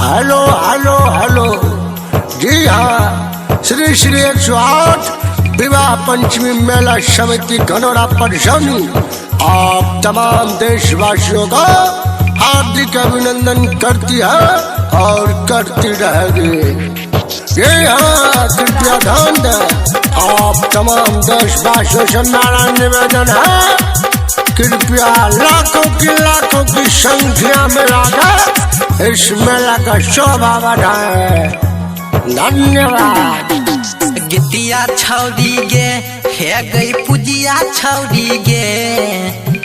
Hello hello hello. जी हाँ, श्री श्री 108 विवाह पंचमी मेला समिति घनौरा परसौनी आप तमाम देशवासियों का हार्दिक अभिनंदन करती है और करती रहेगी। जी हाँ, कृपया ध्यान दें, आप तमाम देशवासियों से नारायण निवेदन है, कृपया लाखों की संख्या में आकर इस मेला का शोभा बढ़ाए। धन्यवाद। गितिया छौरी गे हे गई पूजिया छौरी गे,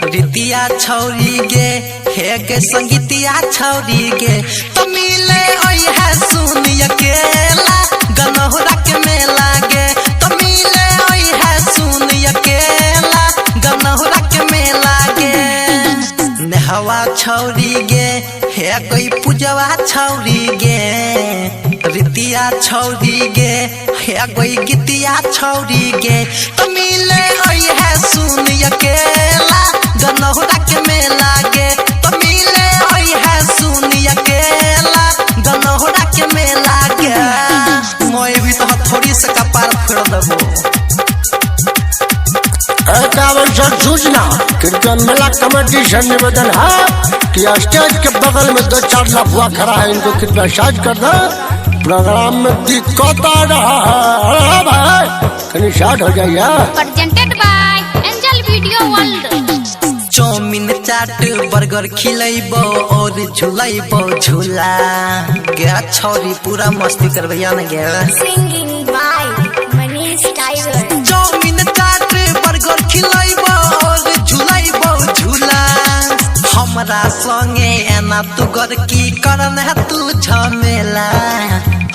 रीतिया छौरी गे हे गे संगीतिया छौरी गे। तो मिले ओई है सुनिय केला गनौरा के मेला गे। तो मिले ओई है सुनिय केला गनौरा के मेला गे। नेहवा छौरी गे हे कोई पूजवा छौरी गे, रीतिया छौरी गे हे कोई गीतिया छौरी गे। तो मिले ओई है सुनिय केला गनौरा के मेला गे। तो मिले ओई है सुनिय केला गनौरा के मेला गे। मोए भी तो थोड़ी से कपार फोड़ देबो। सूचना कृपया मेला कमेटी से निवेदन है कि स्टेज के बगल में 2-4 लफुआ खड़ा है, इनको कृपया साइड कर दे। प्रोग्राम में दिक्कत आ रहा है भाई, कहीं साइड हो जाइए। Presented by Angel video world. Chow mein chaat burger खिलेबो और झुलेबो झूला गे। छौरी पूरा मस्ती करबैया न गे। Singing by Manish Tiger. Chow mein chaat burger खिलेबो और झुलेबो झूला। हमरा संगे एना तू गर की करन है तू झमेला।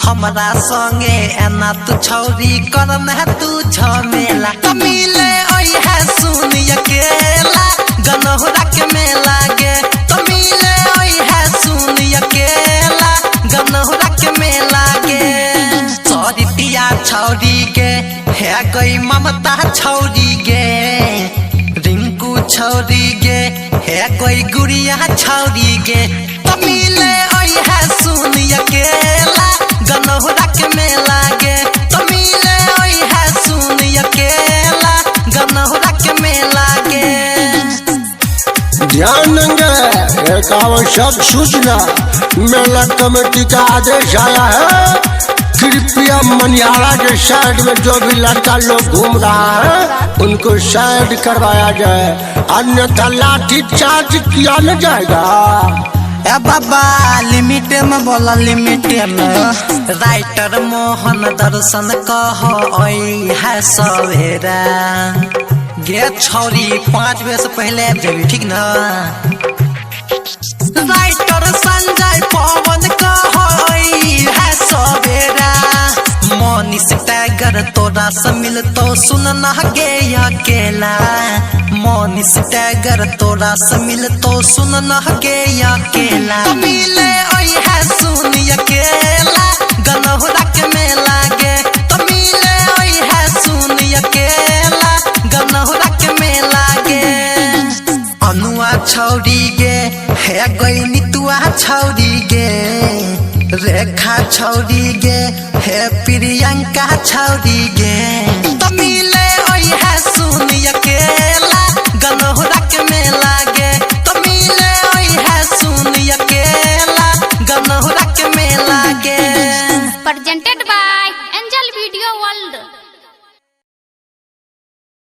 हमरा संगे एना तू छौरी करन है तू झमेला। तो मिले ओई है सुनिय केला गनौरा के मेला गे। तो मिले ओई है सुनिय केला गनौरा के मेला गे। सरितिया छौरी गे हे गई ममता छौरी गे, रिंकू छौरी गे हे कोई गुड़िया छौरी गे। तो मिले ओई है सुनिय केला गनौरा के मेला गे। तो मिले ओई है सुनिय केला गनौरा के मेला गे। ध्यान देंगे, एक आवश्यक सूचना मेला कमेटी का आदेश आया है, कृपया मनिहारा के साइड में जो भी लड़का लोग घूम रहा है उनको साइड करवाया जाए, अन्यथा लाठी चार्ज किया न जाएगा। ए बाबा लिमिट में बोला, लिमिट में। राइटर मोहन दर्शन कह ओई है सवेरा गे। छौरी 5 बजे से पहले देवी ठीक ना। राइटर संजय पवन कह ओई है सवेरा। मनीष टाइगर तोरा से मिलतो सुन ना गे अकेला। मनीष टाइगर तोरा से मिलतो सुन ना गे अकेला। मिले ओई है सुनिय केला गनौरा के मेला गे। तो मिले ओई है सुनिय केला गनौरा के मेला गे। अनुआ छौरी गे हे गई नितुआ छौरी गे, रेखा छौरी गे हे प्रियंका छौरी गे। तो मिले ओई है सुनिय केला गनौरा के मेला गे। तो मिले ओई है सुनिय केला गनौरा के मेला गे। Presented by Angel video world.